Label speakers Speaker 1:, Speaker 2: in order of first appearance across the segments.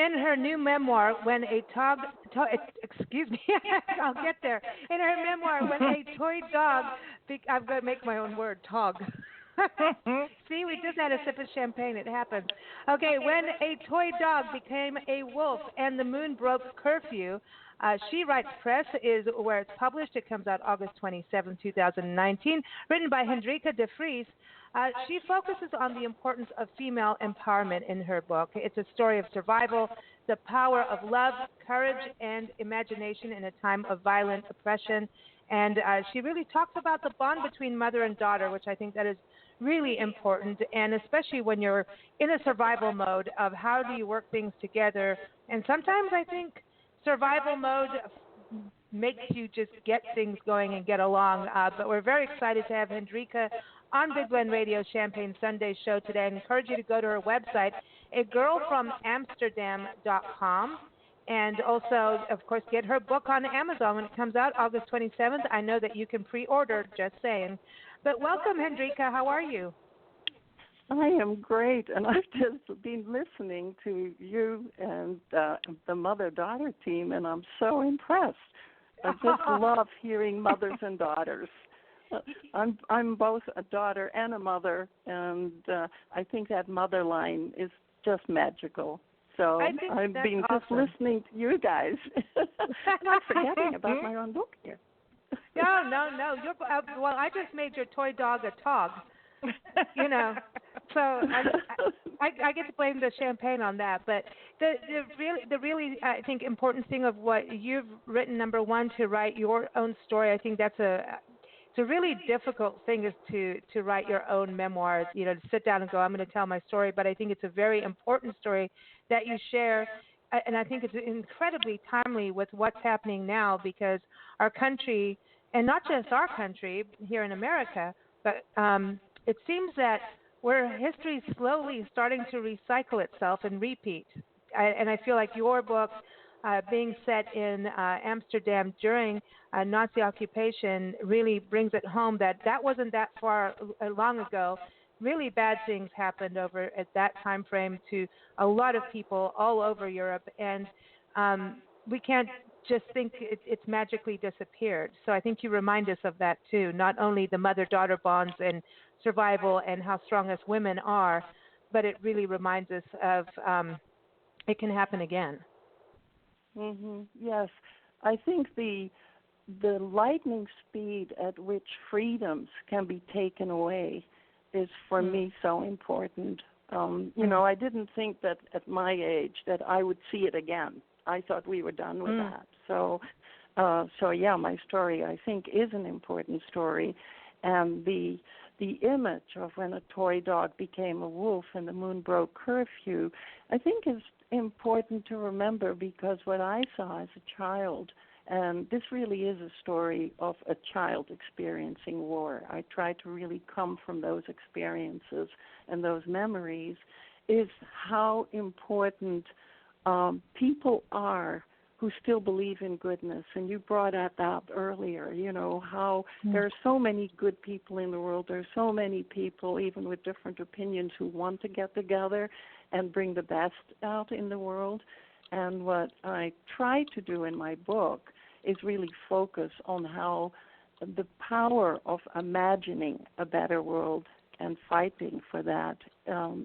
Speaker 1: in her new memoir, when a excuse me, I'll get there. In her memoir, when a toy dog, I've got to make my own word, tog. See, we just had a sip of champagne. It happens. Okay, when a toy dog became a wolf and the moon broke curfew, She Writes Press is where it's published. It comes out August 27, 2019. Written by Hendrika-de-Vries. She focuses on the importance of female empowerment in her book. It's a story of survival, the power of love, courage, and imagination in a time of violent oppression. And she really talks about the bond between mother and daughter, which I think that is really important, and especially when you're in a survival mode of how do you work things together. And sometimes I think survival mode makes you just get things going and get along. But we're very excited to have Hendrika on Big Blend Radio Champagne Sunday show today. I encourage you to go to her website, agirlfromamsterdam.com. And also, of course, get her book on Amazon when it comes out August 27th. I know that you can pre-order, just saying. But welcome, Hendrika. How are you?
Speaker 2: I am great, and I've just been listening to you and the mother-daughter team, and I'm so impressed. I just love hearing mothers and daughters. I'm both a daughter and a mother, and I think that mother line is just magical. So I've been just listening to you guys. Not forgetting about my own book here.
Speaker 1: No. Well, I just made your toy dog a tog. You know, so I get to blame the champagne on that. But the really I think important thing of what you've written, number one, to write your own story. I think it's a really difficult thing is to write your own memoirs. You know, to sit down and go, I'm going to tell my story. But I think it's a very important story that you share. And I think it's incredibly timely with what's happening now, because our country, and not just our country here in America, but it seems that history is slowly starting to recycle itself and repeat. And I feel like your book, being set in Amsterdam during Nazi occupation, really brings it home that wasn't that far long ago. Really bad things happened over at that time frame to a lot of people all over Europe, and we can't just think it's magically disappeared. So I think you remind us of that too, not only the mother-daughter bonds and survival and how strong us women are, but it really reminds us of it can happen again.
Speaker 2: Yes, I think the lightning speed at which freedoms can be taken away is for me so important. You know, I didn't think that at my age that I would see it again. I thought we were done with that. So yeah, my story I think is an important story, and the image of when a toy dog became a wolf and the moon broke curfew, I think is important to remember, because what I saw as a child, and this really is a story of a child experiencing war. I try to really come from those experiences and those memories, is how important people are who still believe in goodness. And you brought that up earlier, you know, how there are so many good people in the world. There are so many people, even with different opinions, who want to get together and bring the best out in the world. And what I try to do in my book is really focus on how the power of imagining a better world and fighting for that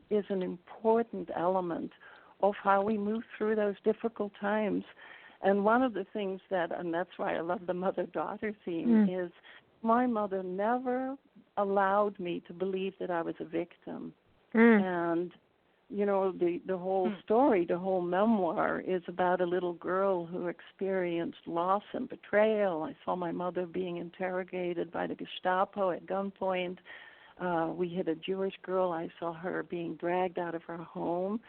Speaker 2: is an important element of how we move through those difficult times. And one of the things and that's why I love the mother-daughter theme, is my mother never allowed me to believe that I was a victim. And you know, the whole story, the whole memoir is about a little girl who experienced loss and betrayal. I saw my mother being interrogated by the Gestapo at gunpoint. We had a Jewish girl. I saw her being dragged out of her home.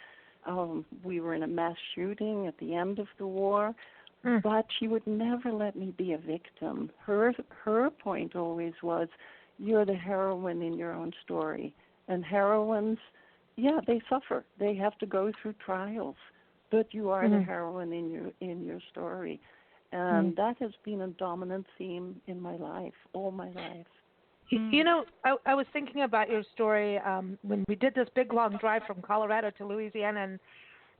Speaker 2: We were in a mass shooting at the end of the war. But she would never let me be a victim. Her point always was, you're the heroine in your own story. And heroines, yeah, they suffer. They have to go through trials, but you are the heroine in your story, and that has been a dominant theme in my life, all my life.
Speaker 1: You know, I was thinking about your story when we did this big long drive from Colorado to Louisiana, and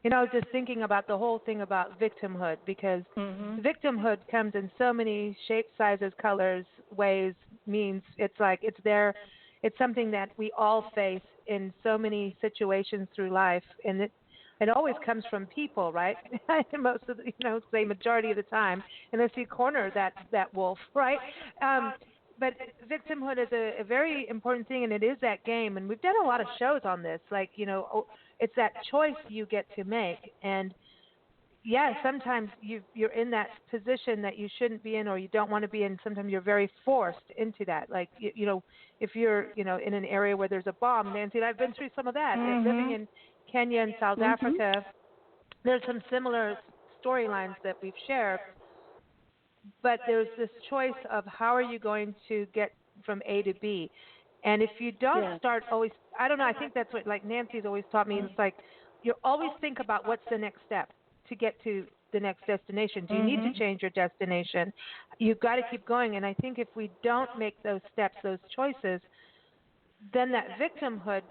Speaker 1: I was just thinking about the whole thing about victimhood, because
Speaker 2: Mhm.
Speaker 1: victimhood comes in so many shapes, sizes, colors, ways, means. It's like it's there. It's something that we all face in so many situations through life, and it always comes from people, right? Most of the, say majority of the time, unless you corner that wolf, right? But victimhood is a very important thing, and it is that game. And we've done a lot of shows on this, like it's that choice you get to make. And yeah, sometimes you're in that position that you shouldn't be in or you don't want to be in. Sometimes you're very forced into that. Like if you're in an area where there's a bomb, Nancy and I've been through some of that. Living in Kenya and South
Speaker 2: Mhm.
Speaker 1: Africa, there's some similar storylines that we've shared, but there's this choice of how are you going to get from A to B. And if you don't
Speaker 2: Yes.
Speaker 1: start always, I don't know, I think that's what, like Nancy's always taught me, it's like you always think about what's the next step to get to the next destination. Do you need to
Speaker 2: Mhm.
Speaker 1: change your destination? You've got to keep going. And I think if we don't make those steps, those choices, then that victimhood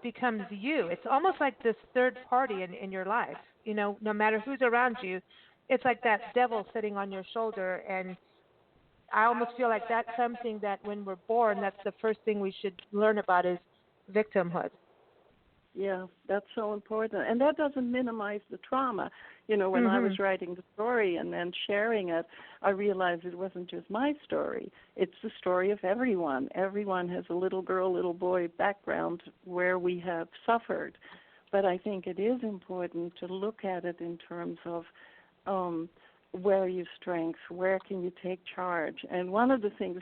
Speaker 1: becomes you. It's almost like this third party in your life. No matter who's around you, it's like that devil sitting on your shoulder. And I almost feel like that's something that when we're born, that's the first thing we should learn about is victimhood.
Speaker 2: Yeah, that's so important. And that doesn't minimize the trauma. When I
Speaker 1: Mhm.
Speaker 2: was writing the story and then sharing it, I realized it wasn't just my story. It's the story of everyone. Everyone has a little girl, little boy background where we have suffered. But I think it is important to look at it in terms of um, where are your strengths, where can you take charge. And one of the things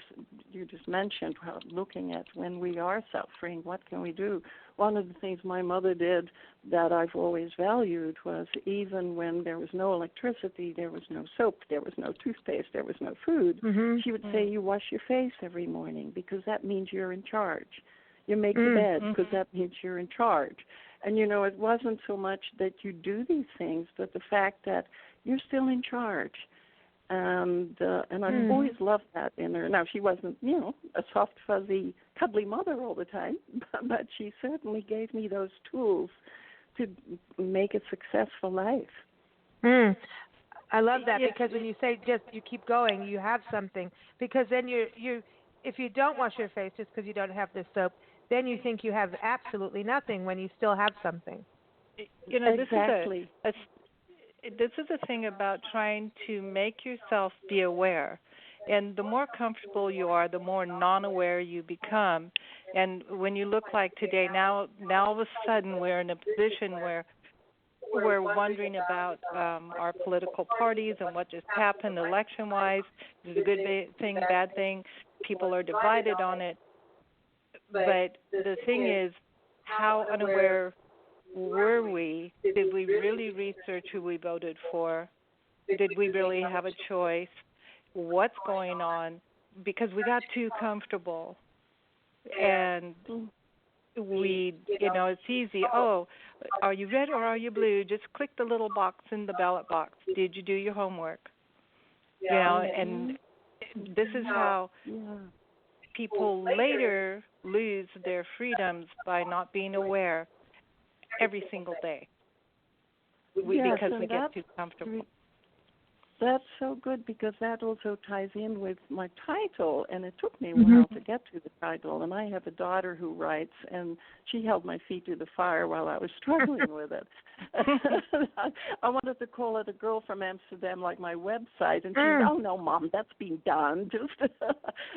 Speaker 2: you just mentioned, looking at when we are suffering, what can we do? One of the things my mother did that I've always valued was even when there was no electricity, there was no soap, there was no toothpaste, there was no food,
Speaker 1: Mhm.
Speaker 2: she would say, you wash your face every morning because that means you're in charge. You make the
Speaker 1: Mm.
Speaker 2: bed because that means you're in charge. And, it wasn't so much that you do these things, but the fact that you're still in charge. And I've
Speaker 1: Mm.
Speaker 2: always loved that in her. Now, she wasn't, a soft, fuzzy, cuddly mother all the time, but she certainly gave me those tools to make a successful life.
Speaker 1: Mm. I love that, because when you say just you keep going, you have something. Because then you if you don't wash your face just because you don't have the soap, then you think you have absolutely nothing when you still have something.
Speaker 3: This is
Speaker 2: Exactly.
Speaker 3: this is a thing about trying to make yourself be aware. And the more comfortable you are, the more non-aware you become. And when you look like today, now all of a sudden we're in a position where we're wondering about our political parties and what just happened election-wise. Is it a good thing, a bad thing? People are divided on it. But the thing is, how unaware were we? Did we really research who we voted for? Did we really have a choice? What's going on? Because we got too comfortable, and it's easy. Oh, are you red or are you blue? Just click the little box in the ballot box. Did you do your homework? And this is how people later lose their freedoms by not being aware every single day because we get too comfortable.
Speaker 2: That's so good because that also ties in with my title, and it took me a while to get to the title. And I have a daughter who writes, and she held my feet to the fire while I was struggling with it. I wanted to call it A Girl from Amsterdam, like my website, and she said, "Oh no, Mom, that's been done. Just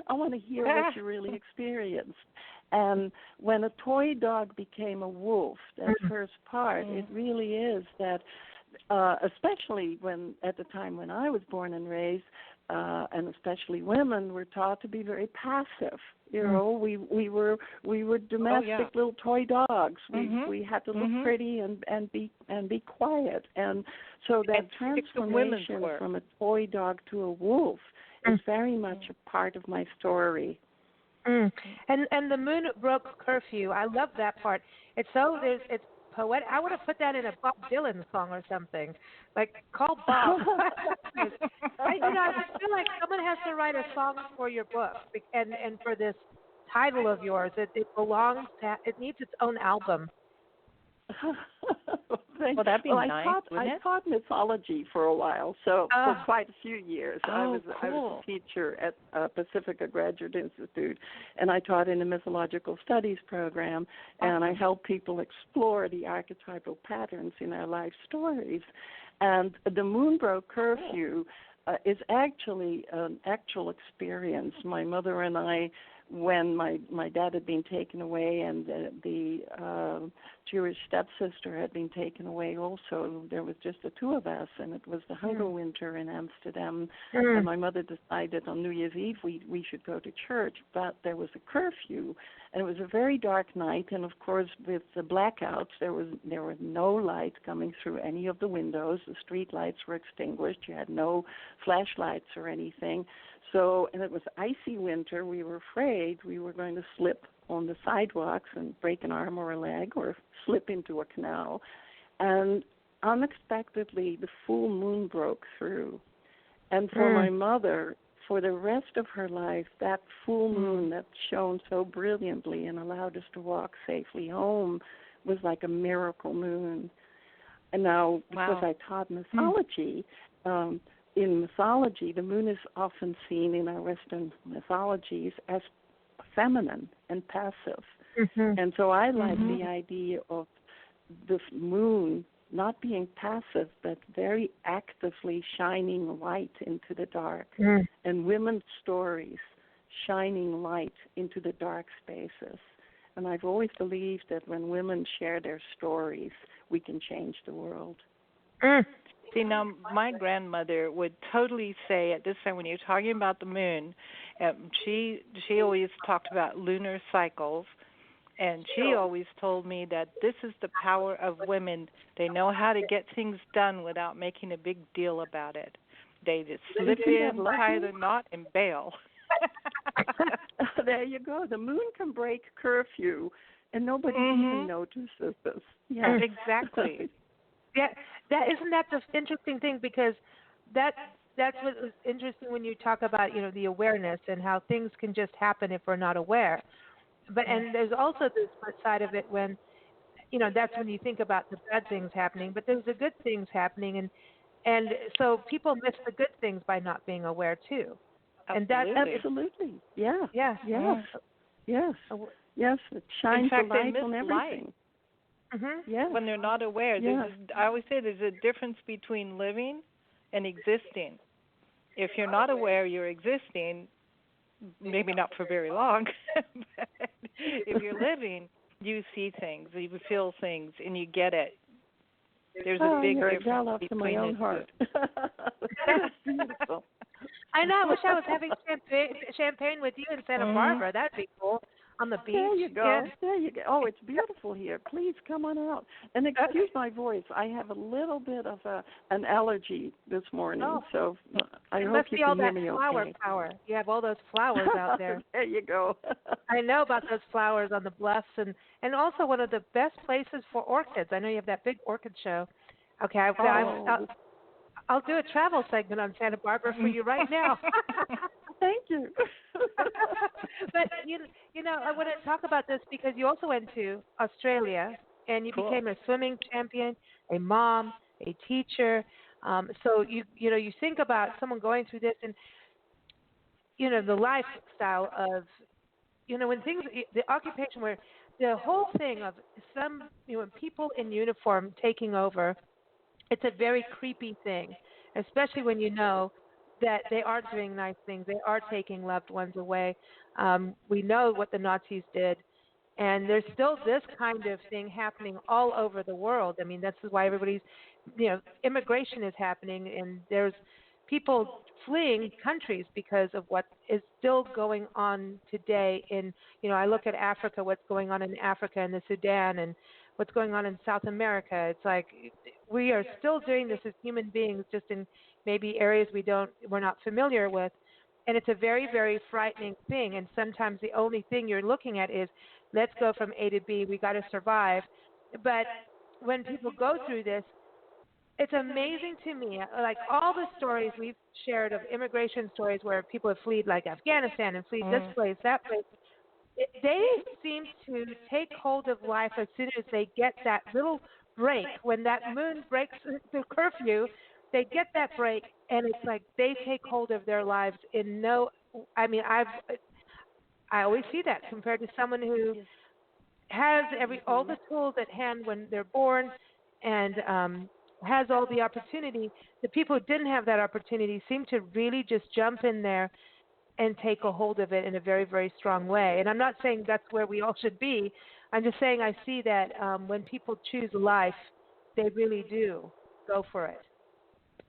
Speaker 2: I want to hear what you really experienced." And when a toy dog became a wolf, that first part, it really is that. Especially when at the time when I was born and raised, and especially women were taught to be very passive. We were domestic little toy dogs. We had to look pretty and be quiet. And so that transformation from a toy dog to a wolf is very much a part of my story.
Speaker 1: And the moon broke curfew. I love that part. It's poetic. I would have put that in a Bob Dylan song or something. Like, call Bob. I just feel like someone has to write a song for your book and for this title of yours. It belongs to. It needs its own album.
Speaker 3: Well, that'd be
Speaker 2: well,
Speaker 3: nice, wouldn't
Speaker 2: I
Speaker 3: it?
Speaker 2: taught mythology for a while, so for
Speaker 1: Oh,
Speaker 2: quite a few years. I
Speaker 3: Oh,
Speaker 2: was
Speaker 3: cool.
Speaker 2: a teacher at Pacifica Graduate Institute, and I taught in the mythological studies program, and I helped people explore the archetypal patterns in their life stories. And the Moonbroke Curfew is actually an actual experience. My mother and I, when my dad had been taken away and the Jewish stepsister had been taken away also, there was just the two of us, and it was the hunger winter in Amsterdam. And my mother decided on New Year's Eve we should go to church, but there was a curfew, and it was a very dark night. And of course, with the blackouts, there was no light coming through any of the windows. The street lights were extinguished. You had no flashlights or anything. So, and it was icy winter. We were afraid we were going to slip on the sidewalks and break an arm or a leg or slip into a canal. And unexpectedly, the full moon broke through. And for my mother, for the rest of her life, that full moon that shone so brilliantly and allowed us to walk safely home was like a miracle moon. And now, because I taught mythology, in mythology, the moon is often seen in our Western mythologies as feminine and passive. And so I like the idea of the moon not being passive, but very actively shining light into the dark, and women's stories shining light into the dark spaces. And I've always believed that when women share their stories, we can change the world.
Speaker 3: See, now my grandmother would totally say at this time when you're talking about the moon, she always talked about lunar cycles, and she always told me that this is the power of women. They know how to get things done without making a big deal about it. They just slip in, tie the knot, and bail.
Speaker 2: There you go. The moon can break curfew, and nobody even notices this. Yeah,
Speaker 3: exactly.
Speaker 1: Yeah, isn't that the interesting thing, because that's what is interesting when you talk about the awareness and how things can just happen if we're not aware. But and there's also this flip side of it when that's when you think about the bad things happening, but there's the good things happening, and so people miss the good things by not being aware too. And that's
Speaker 2: absolutely, yeah,
Speaker 1: yes,
Speaker 2: it shines
Speaker 3: in fact,
Speaker 2: the light
Speaker 3: they miss
Speaker 2: on everything.
Speaker 3: Yes. When they're not aware. I always say there's a difference between living and existing. If you're not aware you're existing, maybe not for very long, but if you're living, you see things, you feel things, and you get it. There's a big difference
Speaker 2: between to my own heart.
Speaker 1: That's beautiful. I know. I wish I was having champagne with you in Santa Barbara. That'd be cool. On the beach.
Speaker 2: There you go. There you go. Oh, it's beautiful here. Please come on out. And excuse my voice. I have a little bit of an allergy this morning, so I hope you can hear me okay.
Speaker 1: Flower power. You have all those flowers out there.
Speaker 2: There you go.
Speaker 1: I know about those flowers on the bluffs, and also one of the best places for orchids. I know you have that big orchid show. Okay, I'll do a travel segment on Santa Barbara for you right now.
Speaker 2: Thank you.
Speaker 1: But I want to talk about this because you also went to Australia and you became a swimming champion, a mom, a teacher. So you think about someone going through this, and the lifestyle of when things, the occupation where the whole thing of some people in uniform taking over. It's a very creepy thing, especially when you know that they aren't doing nice things. They are taking loved ones away. We know what the Nazis did, and there's still this kind of thing happening all over the world. I mean, this is why everybody's, immigration is happening, and there's people fleeing countries because of what is still going on today. I look at Africa, what's going on in Africa and the Sudan, and what's going on in South America. It's like we are still doing this as human beings, just in maybe areas we're not familiar with, and it's a very, very frightening thing. And sometimes the only thing you're looking at is, let's go from A to B. We got to survive. But when people go through this, it's amazing to me, like all the stories we've shared of immigration stories where people have fled, like Afghanistan, and fled this place, that place. They seem to take hold of life as soon as they get that little break. When that moon breaks the curfew, they get that break, and it's like they take hold of their lives in no. I mean, I always see that compared to someone who
Speaker 2: Yes.
Speaker 1: has all the tools at hand when they're born, and has all the opportunity. The people who didn't have that opportunity seem to really just jump in there and take a hold of it in a very, very strong way. And I'm not saying that's where we all should be. I'm just saying I see that when people choose life, they really do go for it.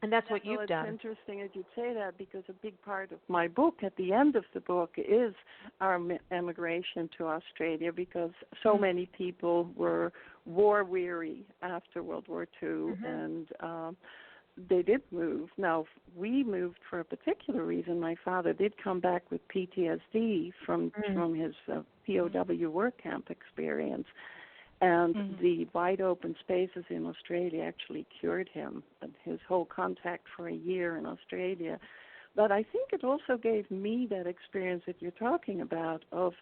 Speaker 1: And that's what
Speaker 2: Well,
Speaker 1: you've
Speaker 2: it's
Speaker 1: done.
Speaker 2: interesting that you say that because a big part of my book, at the end of the book, is our emigration to Australia because so many people were war weary after World War II, and they did move. Now, we moved for a particular reason. My father did come back with PTSD from his POW work camp experience. And the wide open spaces in Australia actually cured him, his whole contact for a year in Australia. But I think it also gave me that experience that you're talking about of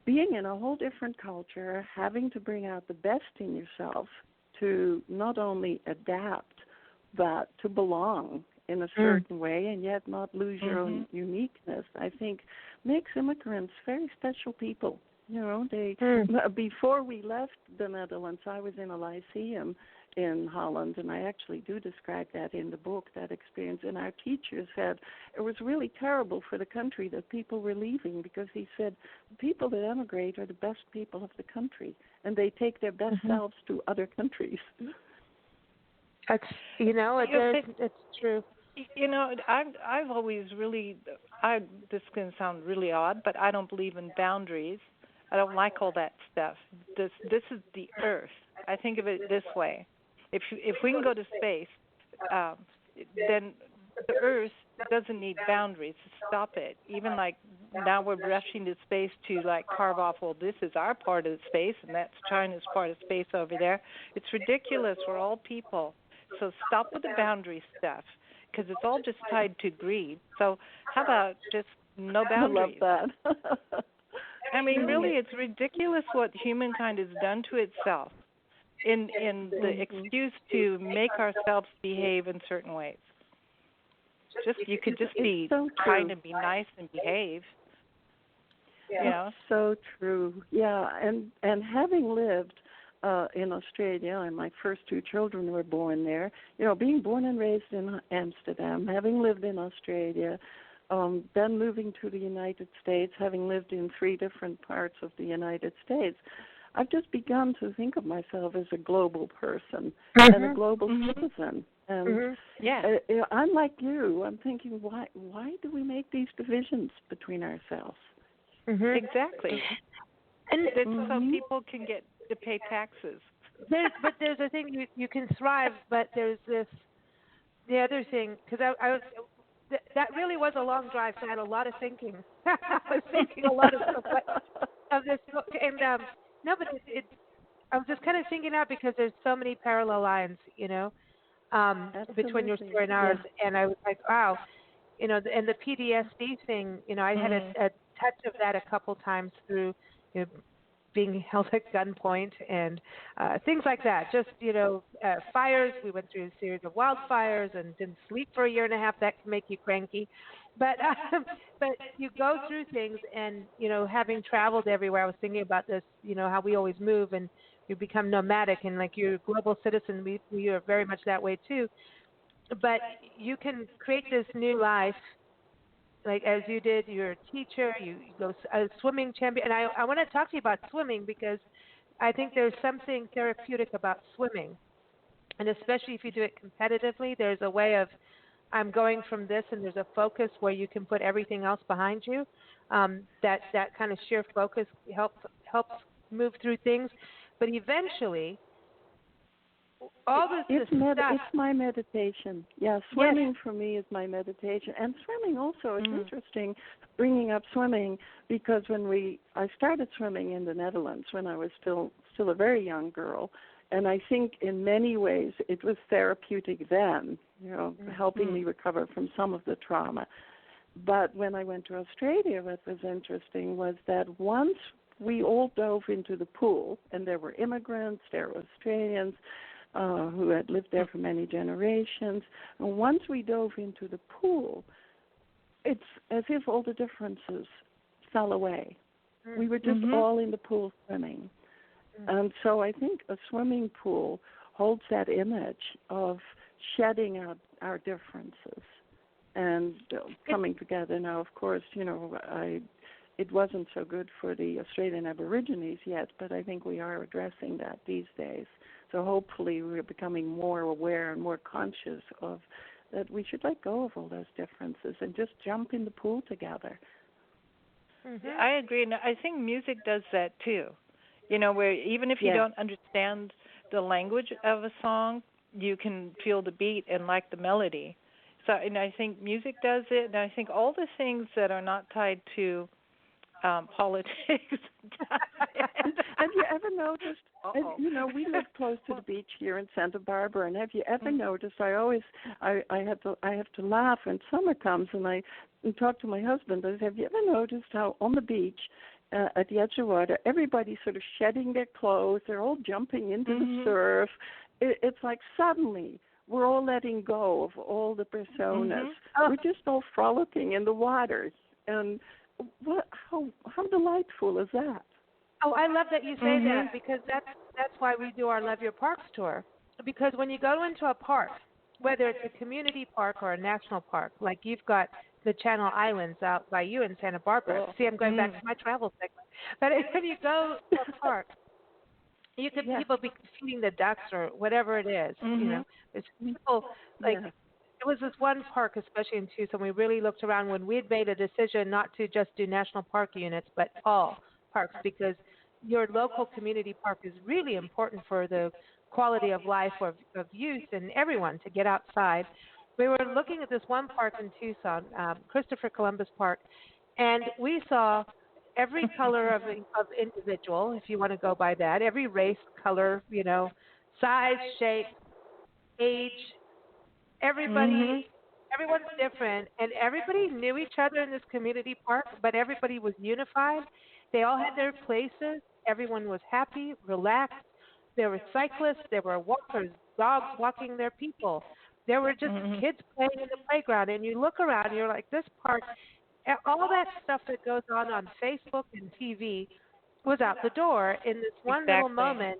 Speaker 2: being in a whole different culture, having to bring out the best in yourself to not only adapt, but to belong in a certain way and yet not lose your own uniqueness, I think makes immigrants very special people. You know, before we left the Netherlands, I was in a lyceum in Holland, and I actually do describe that in the book, that experience. And our teacher said it was really terrible for the country that people were leaving because he said the people that emigrate are the best people of the country, and they take their best selves to other countries.
Speaker 1: That's, it's true.
Speaker 3: You know, I've always really, this is going to sound really odd, but I don't believe in boundaries. I don't like all that stuff. This is the Earth. I think of it this way: if we can go to space, then the Earth doesn't need boundaries to stop it. Even like now we're rushing to space to like carve off. Well, this is our part of the space, and that's China's part of space over there. It's ridiculous. We're all people. So stop with the boundary stuff because it's all just tied to greed. So how about just no boundaries?
Speaker 2: I love that.
Speaker 3: I mean, really, it's ridiculous what humankind has done to itself in the excuse to make ourselves behave in certain ways. You could just be trying to be nice and behave. You know?
Speaker 2: It's so true. Yeah, and having lived in Australia, and my first two children were born there, you know, being born and raised in Amsterdam, having lived in Australia, then moving to the United States, having lived in 3 different parts of the United States, I've just begun to think of myself as a global person and a global citizen. And I'm like you. I'm thinking, why do we make these divisions between ourselves?
Speaker 3: Exactly. And it's so people can get to pay taxes.
Speaker 1: There's a thing you can thrive, but there's the other thing, because I was. That really was a long drive, so I had a lot of thinking. I was thinking a lot of this book, and no, but I was just kind of thinking out because there's so many parallel lines, between your story and ours, and I was like, wow, and the PTSD thing, I had a touch of that a couple times through, being held at gunpoint and things like that. Just, fires. We went through a series of wildfires and didn't sleep for a year and a half. That can make you cranky. But you go through things and, having traveled everywhere, I was thinking about this, how we always move and you become nomadic. And like you're a global citizen, we are very much that way too. But you can create this new life. Like as you did, you're a teacher, you go a swimming champion, and I want to talk to you about swimming because I think there's something therapeutic about swimming, and especially if you do it competitively, there's a way of I'm going from this, and there's a focus where you can put everything else behind you. That kind of sheer focus helps move through things, but eventually.
Speaker 2: It's my meditation. Yeah, swimming for me is my meditation. And swimming also is interesting, bringing up swimming, because I started swimming in the Netherlands when I was still a very young girl. And I think in many ways it was therapeutic then, helping me recover from some of the trauma. But when I went to Australia, what was interesting was that once we all dove into the pool, and there were immigrants, there were Australians who had lived there for many generations. And once we dove into the pool, it's as if all the differences fell away. We were just all in the pool swimming. And so I think a swimming pool holds that image of shedding out our differences and coming together. Now, of course, it wasn't so good for the Australian Aborigines yet, but I think we are addressing that these days. So hopefully we're becoming more aware and more conscious of that we should let go of all those differences and just jump in the pool together.
Speaker 3: I agree, and I think music does that too. Where even if you don't understand the language of a song, you can feel the beat and like the melody. So, and I think music does it, and I think all the things that are not tied to politics does it.
Speaker 2: Have you ever noticed? We live close to the beach here in Santa Barbara, and have you ever noticed? I have to laugh when summer comes, and I talk to my husband. I say, have you ever noticed how on the beach, at the edge of water, everybody's sort of shedding their clothes? They're all jumping into the surf. It's like suddenly we're all letting go of all the personas. We're just all frolicking in the waters, and how delightful is that?
Speaker 1: Oh, I love that you say that, because that's why we do our Love Your Parks tour. Because when you go into a park, whether it's a community park or a national park, like you've got the Channel Islands out by you in Santa Barbara. See, I'm going back to my travel segment. But when you go to a park, people be feeding the ducks or whatever it is. There's people it was this one park, especially in Tucson. We really looked around when we had made a decision not to just do national park units, but all parks, because your local community park is really important for the quality of life of youth and everyone to get outside. We were looking at this one park in Tucson, Christopher Columbus Park, and we saw every color of individual, if you want to go by that, every race, color, size, shape, age. Everyone's different, and everybody knew each other in this community park, but everybody was unified. They all had their places. Everyone was happy, relaxed. There were cyclists, there were walkers, dogs walking their people. There were just kids playing in the playground, and you look around, and you're like, this park, all that stuff that goes on Facebook and TV was out the door in this one little moment,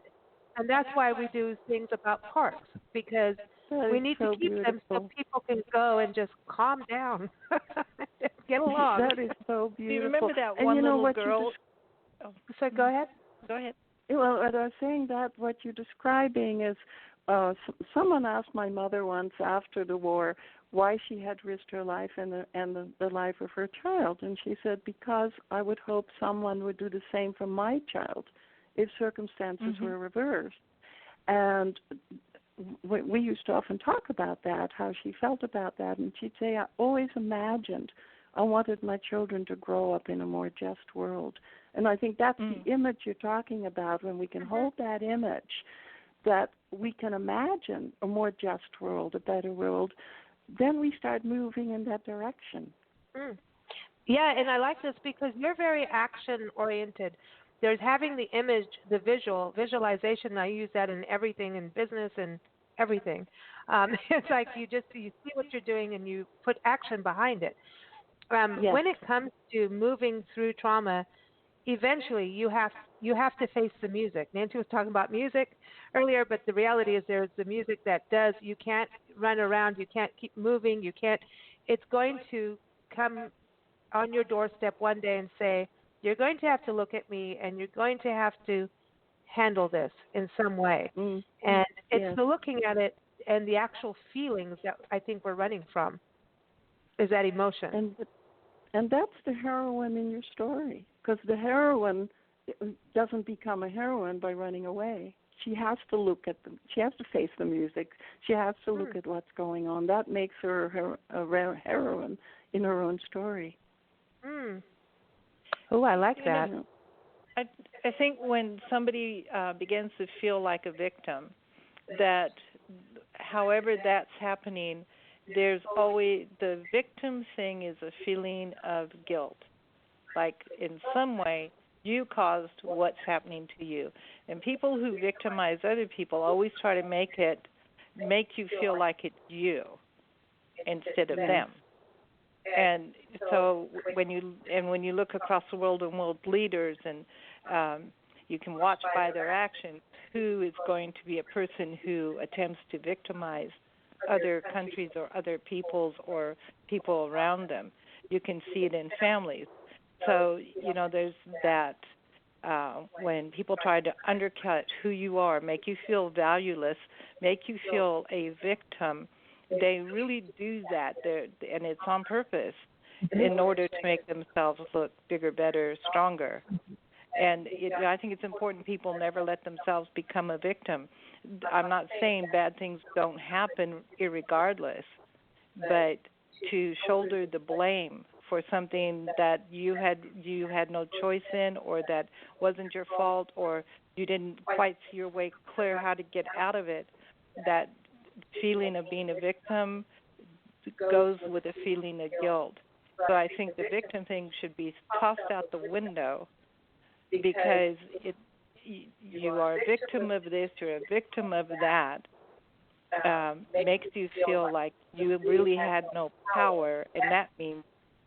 Speaker 1: and that's why we do things about parks, because we need to keep them so people can go and just calm down, get along.
Speaker 2: That is so beautiful.
Speaker 3: Do you remember that one little girl?
Speaker 1: So go ahead.
Speaker 3: Go ahead.
Speaker 2: Well, I was saying that what you're describing is someone asked my mother once after the war why she had risked her life and the life of her child, and she said, because I would hope someone would do the same for my child if circumstances were reversed. And we used to often talk about that, how she felt about that, and she'd say, I always imagined I wanted my children to grow up in a more just world. And I think that's the image you're talking about, when we can hold that image, that we can imagine a more just world, a better world, then we start moving in that direction.
Speaker 1: Yeah, and I like this because you're very action-oriented. There's having the image, the visualization. I use that in everything, in business and everything. It's like you see what you're doing and you put action behind it. When it comes to moving through trauma, eventually you have to face the music. Nancy was talking about music earlier, but the reality is there's the music that does. You can't run around. You can't keep moving. You can't. It's going to come on your doorstep one day and say, you're going to have to look at me and you're going to have to handle this in some way. And it's the looking at it and the actual feelings that I think we're running from, is that emotion.
Speaker 2: And that's the heroine in your story, because the heroine doesn't become a heroine by running away. She has to she has to face the music. She has to look at what's going on. That makes her a heroine in her own story.
Speaker 1: Oh, I like that.
Speaker 3: I think when somebody begins to feel like a victim, that however that's happening, there's always, the victim thing is a feeling of guilt. Like in some way, You caused what's happening to you. And people who victimize other people always try to make you feel like it's you instead of them. And so when you look across the world and world leaders, and you can watch by their actions who is going to be a person who attempts to victimize other countries or other peoples or people around them. You can see it in families. So, there's that when people try to undercut who you are, make you feel valueless, make you feel a victim, they really do that, and it's on purpose in order to make themselves look bigger, better, stronger. And I think it's important people never let themselves become a victim. I'm not saying bad things don't happen irregardless, but to shoulder the blame for something that you had no choice in, or that wasn't your fault, or you didn't quite see your way clear how to get out of it, that feeling of being a victim goes with a feeling of guilt. So I think the victim thing should be tossed out the window, because you are a victim of this, you're a victim of that. Makes you feel like you really had no power, and that means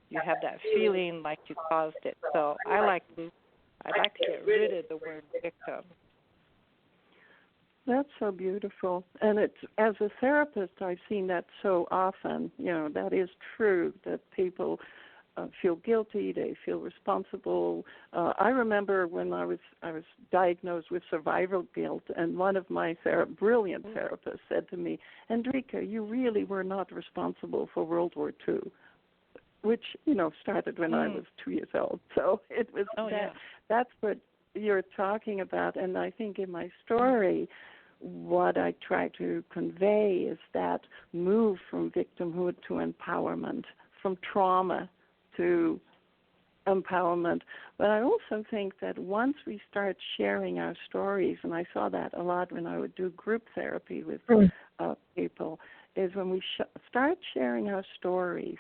Speaker 3: you have that feeling like you caused it. So I'd like to get rid of the word victim.
Speaker 2: That's so beautiful. And it's, as a therapist, I've seen that so often. That is true, that people feel guilty, they feel responsible. I remember when I was diagnosed with survival guilt, and one of my brilliant therapists said to me, "Hendrika, you really were not responsible for World War II," which, started when I was 2 years old. So it was that's what you're talking about. And I think in my story, what I try to convey is that move from victimhood to empowerment, from trauma to empowerment. But I also think that once we start sharing our stories, and I saw that a lot when I would do group therapy with people, is when we start sharing our stories,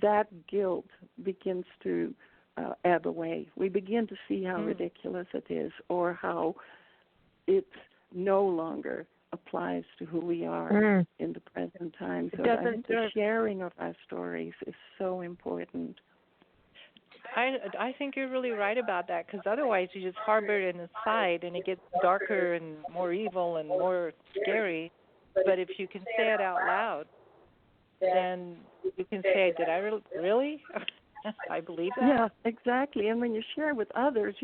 Speaker 2: that guilt begins to ebb away. We begin to see how ridiculous it is, or how it no longer applies to who we are in the present time. So I think the sharing of our stories is so important.
Speaker 3: I think you're really right about that, because otherwise you just harbor it inside, and it gets darker and more evil and more scary. But if you can say it out loud, then you can say, "Did I really? I believe that."
Speaker 2: Yeah, exactly. And when you share with others,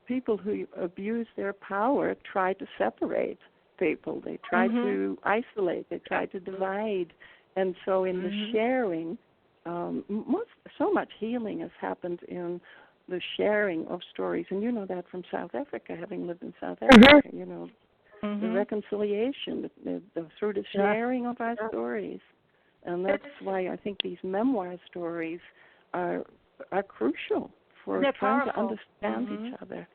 Speaker 2: people who abuse their power try to separate people. They try to isolate. They try to divide. And so in the sharing, so much healing has happened in the sharing of stories. And you know that from South Africa, having lived in South Africa, the reconciliation through the sharing of our stories. And that's why I think these memoir stories are crucial for trying to understand each other.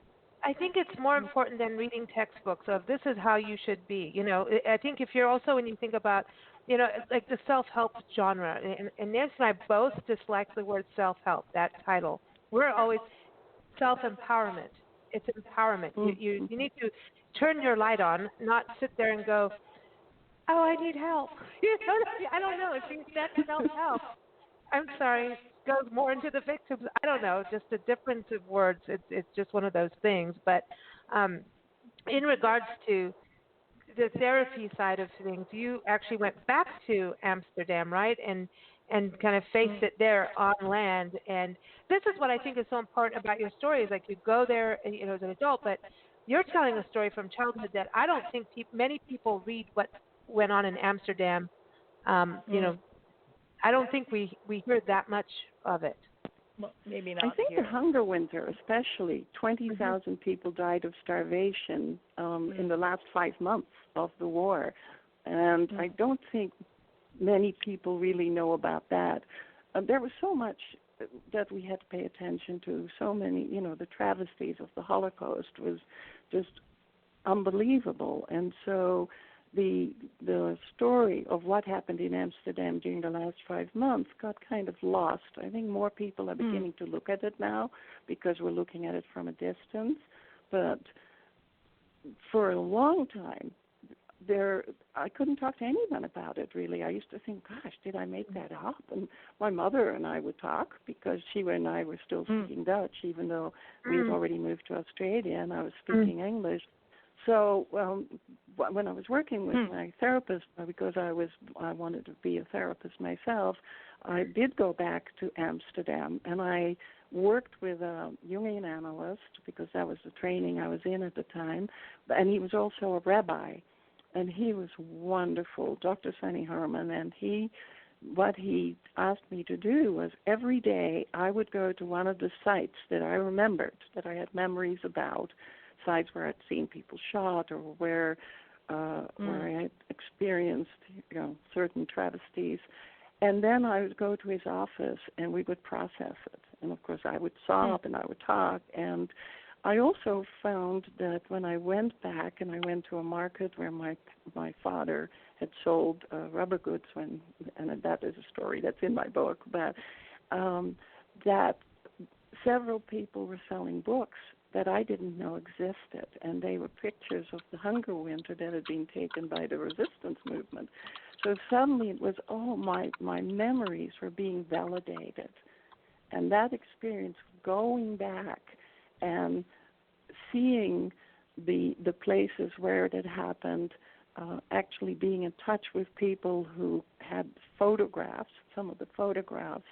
Speaker 1: I think it's more important than reading textbooks of this is how you should be. I think if you're also, when you think about, like the self-help genre, and Nancy and I both dislike the word self-help, that title. We're always self-empowerment. It's empowerment. You need to turn your light on, not sit there and go, "Oh, I need help." I don't know. I think that's self-help. I'm sorry. Goes more into the victims. I don't know. Just a difference of words. It's just one of those things. But in regards to the therapy side of things, you actually went back to Amsterdam, right? And kind of faced it there on land. And this is what I think is so important about your story. Is like you go there, as an adult, but you're telling a story from childhood that I don't think many people read what went on in Amsterdam. I don't think we hear that much of it.
Speaker 3: Well, maybe not.
Speaker 2: I think
Speaker 3: here.
Speaker 2: the hunger winter, especially, 20,000 people died of starvation in the last 5 months of the war. And I don't think many people really know about that. There was so much that we had to pay attention to, so many, the travesties of the Holocaust was just unbelievable. And so the story of what happened in Amsterdam during the last 5 months got kind of lost. I think more people are beginning to look at it now because we're looking at it from a distance. But for a long time, I couldn't talk to anyone about it, really. I used to think, gosh, did I make that up? And my mother and I would talk because she and I were still speaking Dutch, even though we had already moved to Australia and I was speaking English. So when I was working with my therapist, because I wanted to be a therapist myself, I did go back to Amsterdam, and I worked with a Jungian analyst because that was the training I was in at the time, and he was also a rabbi. And he was wonderful, Dr. Sonny Herman, and what he asked me to do was every day I would go to one of the sites that I remembered, that I had memories about, sites where I'd seen people shot or where I had experienced, certain travesties. And then I would go to his office and we would process it. And of course I would sob and I would talk. And I also found that when I went back and I went to a market where my father had sold rubber goods, and that is a story that's in my book, but that several people were selling books that I didn't know existed, and they were pictures of the hunger winter that had been taken by the resistance movement. So suddenly it was, my memories were being validated. And that experience, going back and seeing the places where it had happened, actually being in touch with people who had photographs, some of the photographs,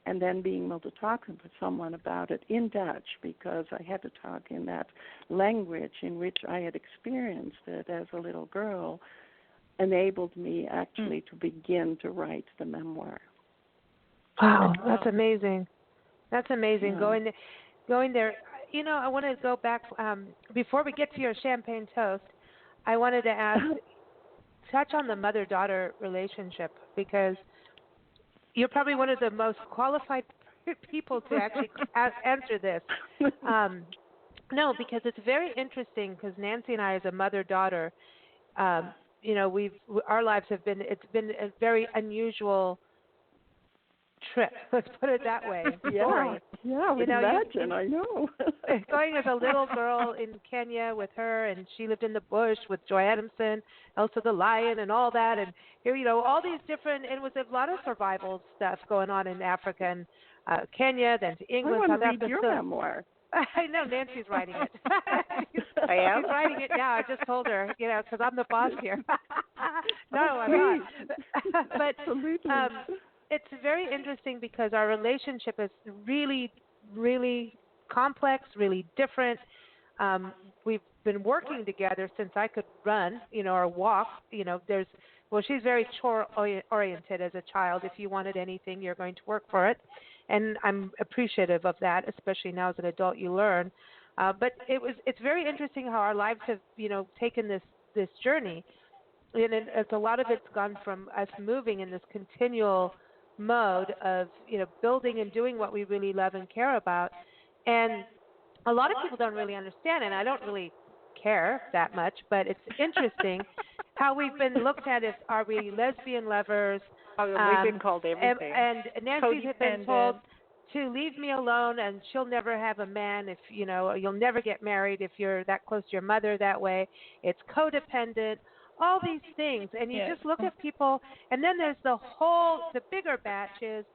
Speaker 2: and then being able to talk with someone about it in Dutch, because I had to talk in that language in which I had experienced it as a little girl, enabled me actually to begin to write the memoir.
Speaker 1: Wow, that's amazing. That's amazing. Yeah. Going there. I want to go back before we get to your champagne toast. I wanted to touch on the mother-daughter relationship, because you're probably one of the most qualified people to actually answer this. No, because it's very interesting, because Nancy and I, as a mother-daughter, our lives have been, it's been a very unusual trip. Let's put it that way.
Speaker 2: Yeah, imagine. I know.
Speaker 1: Going as a little girl in Kenya with her, and she lived in the bush with Joy Adamson, Elsa the Lion, and all that, and all these different. It was a lot of survival stuff going on in Africa and Kenya, then to England.
Speaker 2: I want to read your memoir.
Speaker 1: I know, Nancy's writing it. She's
Speaker 3: am.
Speaker 1: writing it now. I just told her, because I'm the boss here. No, I'm not. But it's very interesting, because our relationship is really, really complex, really different. We've been working together since I could run, or walk. She's very chore-oriented as a child. If you wanted anything, you're going to work for it. And I'm appreciative of that, especially now as an adult, you learn. But it's very interesting how our lives have, taken this journey. And it's a lot of it's gone from us moving in this continual mode of, building and doing what we really love and care about. And a lot of people don't really understand, and I don't really care that much, but it's interesting how we've been looked at as, are we lesbian lovers?
Speaker 3: We've been called everything.
Speaker 1: And Nancy has been told to leave me alone, and she'll never have a man if, you'll never get married if you're that close to your mother that way. It's codependent, all these things. And you just look at people, and then there's the bigger batch is,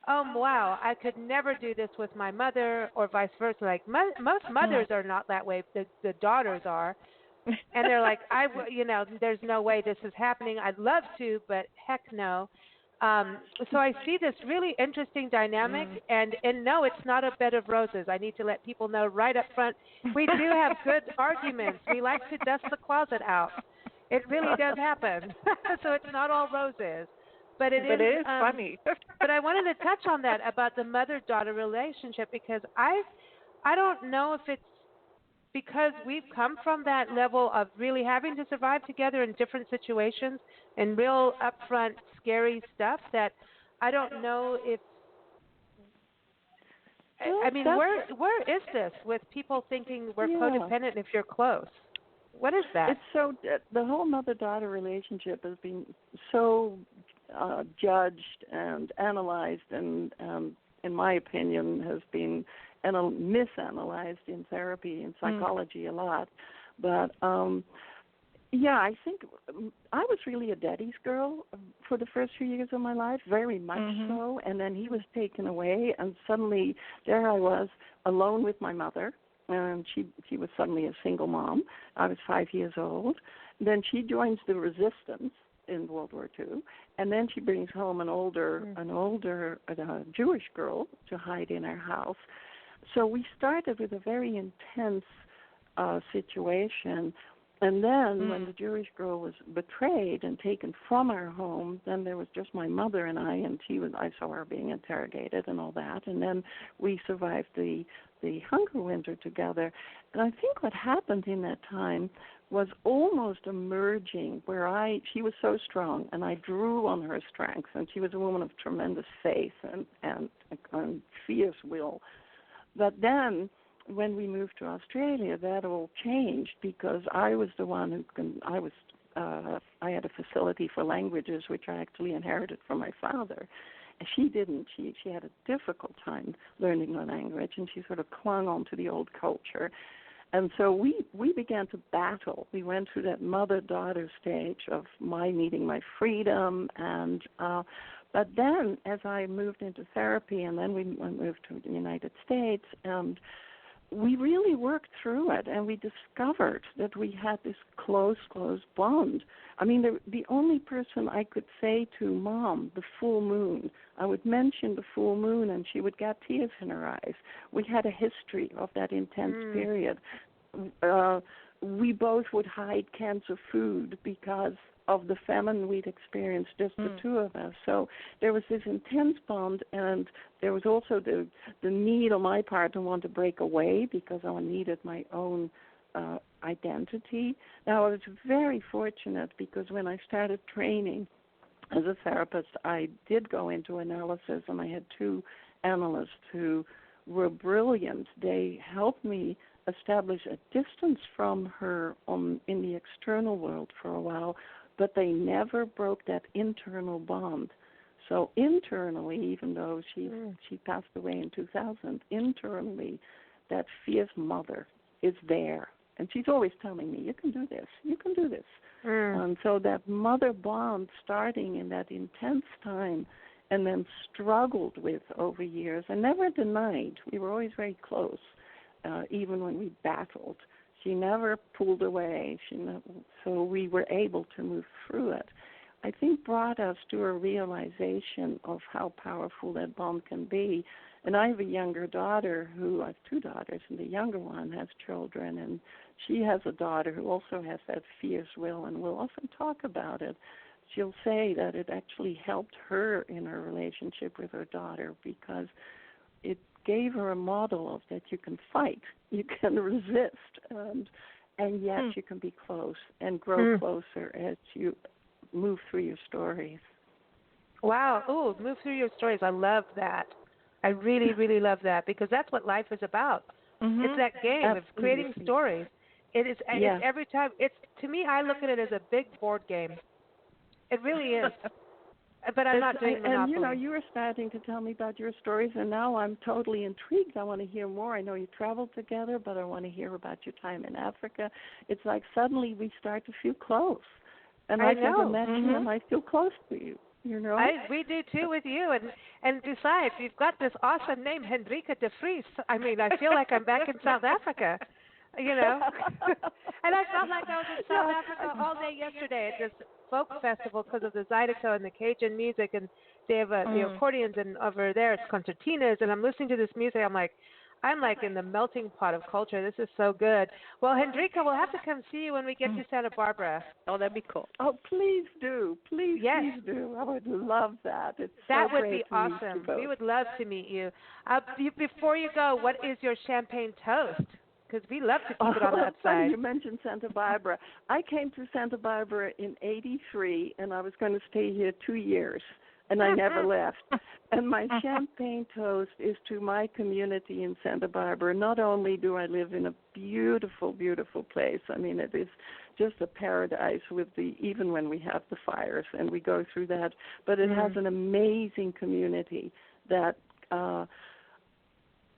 Speaker 1: wow, I could never do this with my mother, or vice versa. Like, most mothers are not that way. The daughters are. And they're like, there's no way this is happening. I'd love to, but heck no. So I see this really interesting dynamic, and no, it's not a bed of roses. I need to let people know right up front, we do have good arguments. We like to dust the closet out. It really does happen. So it's not all roses. But it is
Speaker 3: funny.
Speaker 1: But I wanted to touch on that about the mother-daughter relationship, because I don't know if it's because we've come from that level of really having to survive together in different situations and real upfront scary stuff, that I don't know if where is this with people thinking we're codependent if you're close? What is that?
Speaker 2: It's so the whole mother-daughter relationship has been so judged and analyzed, and in my opinion, has been misanalyzed in therapy and psychology a lot. But yeah, I think I was really a daddy's girl for the first few years of my life, very much so. And then he was taken away, and suddenly there I was alone with my mother. And she was suddenly a single mom. I was 5 years old. Then she joins the resistance in World War II, and then she brings home an older Jewish girl to hide in our house. So we started with a very intense situation. And then when the Jewish girl was betrayed and taken from our home, then there was just my mother and I saw her being interrogated and all that. And then we survived the hunger winter together. And I think what happened in that time was almost a merging where she was so strong and I drew on her strengths, and she was a woman of tremendous faith and fierce will. But then when we moved to Australia, that all changed because I was the one I had a facility for languages, which I actually inherited from my father. And she didn't. She had a difficult time learning the language, and she sort of clung on to the old culture. And so we began to battle. We went through that mother-daughter stage of my needing my freedom, and but then as I moved into therapy, and then we moved to the United States, and we really worked through it, and we discovered that we had this close bond. I mean, the only person I could say to Mom, the full moon, I would mention the full moon, and she would get tears in her eyes. We had a history of that intense period. We both would hide cans of food because of the famine we'd experienced, just the two of us. So there was this intense bond, and there was also the need on my part to want to break away because I needed my own identity. Now, I was very fortunate because when I started training as a therapist, I did go into analysis, and I had two analysts who were brilliant. They helped me establish a distance from her in the external world for a while, but they never broke that internal bond. So internally, even though she passed away in 2000, internally, that fierce mother is there. And she's always telling me, you can do this, you can do this. And so that mother bond starting in that intense time and then struggled with over years and never denied. We were always very close, even when we battled. She never pulled away, so we were able to move through it. I think brought us to a realization of how powerful that bond can be. And I have a younger daughter I have two daughters, and the younger one has children, and she has a daughter who also has that fierce will, and we'll often talk about it. She'll say that it actually helped her in her relationship with her daughter because it gave her a model of that you can fight, you can resist, and yet you can be close and grow closer as you move through your stories.
Speaker 1: Wow. Oh, move through your stories. I love that. I really, really love that because that's what life is about. It's that game of creating stories. It is. It's every time. It's to me. I look at it as a big board game. It really is. But I'm not doing Monopoly.
Speaker 2: And you were starting to tell me about your stories, and now I'm totally intrigued. I want to hear more. I know you traveled together, but I want to hear about your time in Africa. It's like suddenly we start to feel close. And I've never met you, and I feel close to you. You know?
Speaker 1: We do too with you, and besides, you've got this awesome name, Hendrika-de-Vries. I mean, I feel like I'm back in South Africa, you know. And I felt like I was in South Africa all day yesterday at this folk festival because of the Zydeco and the Cajun music, and they have the accordions, and over there it's concertinas, and I'm listening to this music. I'm like in the melting pot of culture. This is so good. Well, Hendrika, we'll have to come see you when we get to Santa Barbara.
Speaker 3: Oh, that'd be cool.
Speaker 2: Oh, please do. Please do. I would love that.
Speaker 1: That would be awesome. We would love to meet you. Before you go, what is your champagne toast? Because we love to keep it on the upside.
Speaker 2: You mentioned Santa Barbara. I came to Santa Barbara in '83, and I was going to stay here 2 years. and I never left. And my champagne toast is to my community in Santa Barbara. Not only do I live in a beautiful, beautiful place, I mean, it is just a paradise even when we have the fires and we go through that, but it has an amazing community that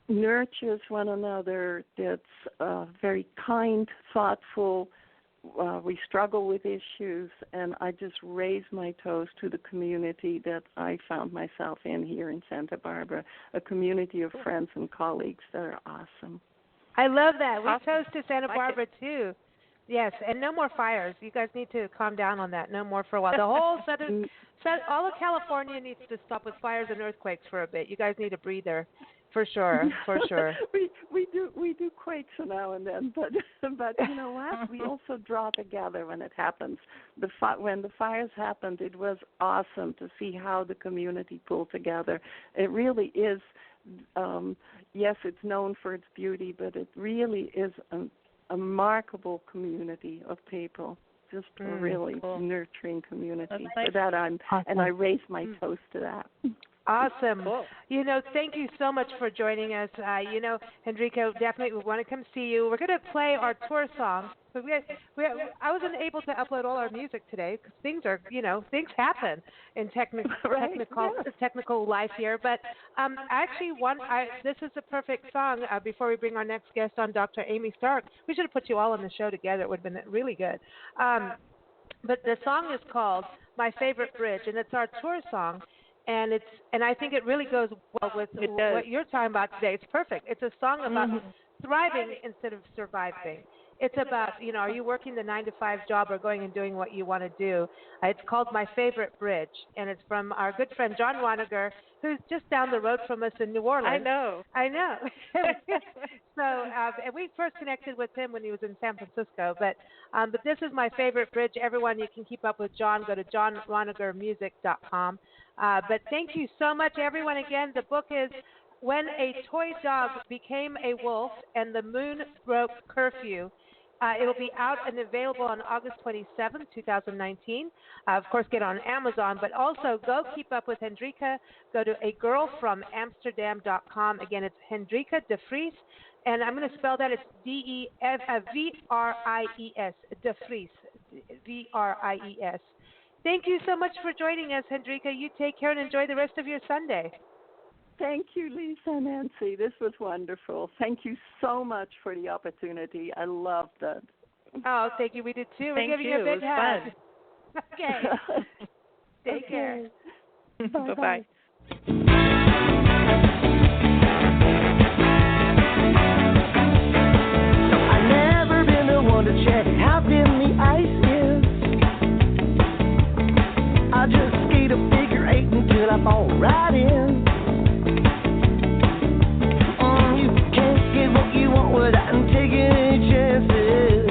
Speaker 2: nurtures one another, that's very kind, thoughtful. We struggle with issues, and I just raise my toast to the community that I found myself in here in Santa Barbara, a community of friends and colleagues that are awesome.
Speaker 1: I love that. We toast to Santa Barbara, too. Yes, and no more fires. You guys need to calm down on that. No more for a while. The whole all of California needs to stop with fires and earthquakes for a bit. You guys need a breather, for sure, for sure.
Speaker 2: we do quakes now and then, but you know what? We also draw together when it happens. When the fires happened, it was awesome to see how the community pulled together. It really is. Yes, it's known for its beauty, but it really is a remarkable community of people, just a really nurturing community. For that, and I raise my toast to that.
Speaker 1: Awesome. Cool. You know, thank you so much for joining us. You know, Hendrika, definitely we want to come see you. We're going to play our tour song. I wasn't able to upload all our music today because things happen in technical life here. But this is a perfect song before we bring our next guest on, Dr. Amy Stark. We should have put you all on the show together. It would have been really good. But the song is called My Favorite Bridge, and it's our tour song. And I think it really goes well with what you're talking about today. It's perfect. It's a song about thriving instead of surviving. It's about, are you working the 9-to-5 job or going and doing what you want to do? It's called My Favorite Bridge, and it's from our good friend John Waniger, who's just down the road from us in New Orleans. I know. So, and we first connected with him when he was in San Francisco. But this is My Favorite Bridge. Everyone, you can keep up with John. Go to johnwanigermusic.com. But thank you so much, everyone. Again, the book is When a Toy Dog Became a Wolf and the Moon Broke Curfew. It'll be out and available on August 27, 2019. Of course, get on Amazon, but also go keep up with Hendrika. Go to agirlfromamsterdam.com. Again, it's Hendrika-de-Vries, and I'm going to spell that. It's D-E-V-R-I-E-S, De-Vries, V-R-I-E-S. Thank you so much for joining us, Hendrika. You take care and enjoy the rest of your Sunday.
Speaker 2: Thank you, Lisa and Nancy. This was wonderful. Thank you so much for the opportunity. I loved it.
Speaker 1: Oh, thank you. We did too. We're giving you a big hug. Okay. Take care.
Speaker 3: Bye-bye.
Speaker 4: I've never been the one to check how thin the ice is. I just skate a figure 8 until I fall right in. You want without taking any chances.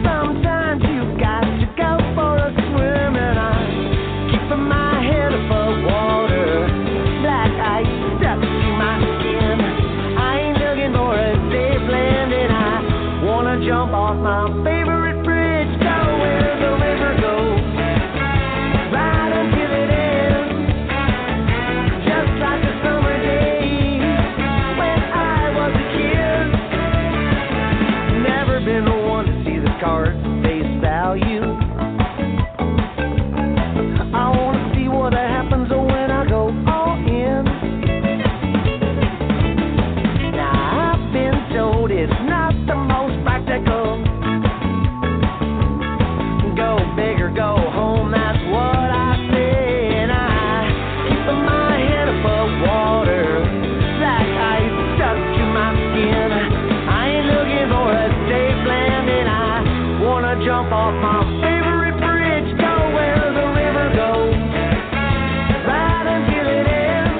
Speaker 4: Sometimes you got to go for a swim, and I'm keeping my head above water. Black ice stuck to my skin. I ain't looking for a safe landing. I wanna jump off my favorite bridge, go where the river goes, right until it ends, just like a summer day. Been the one to see the cards at face value. I want to see what happens when I go all in. Now I've been told it's not the most practical. Go big or go home, that's what I say. And I keep my head above water, like ice stuck to my skin. I ain't looking for a safe landing. I wanna jump off my favorite bridge, go where the river goes, right until it ends,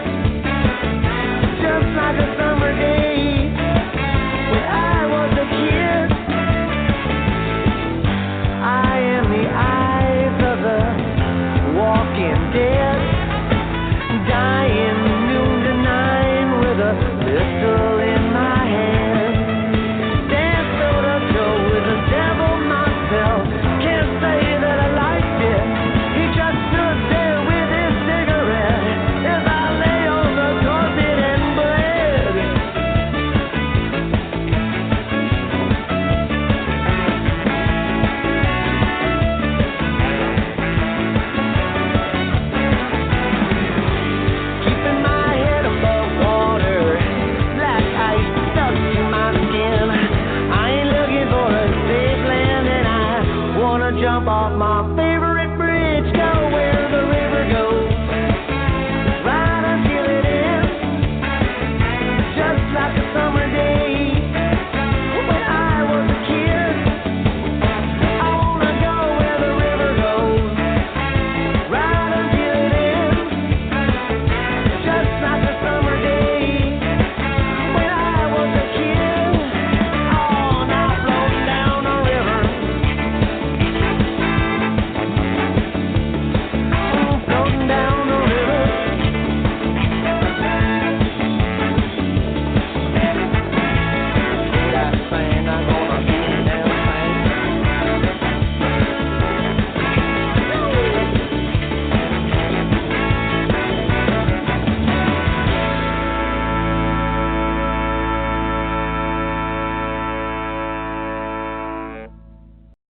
Speaker 4: just like a summer day when I was a kid. I am the eyes of the walking dead, dying noon to 9 with a pistol in my hand. With the devil myself, can't say jump off my favorite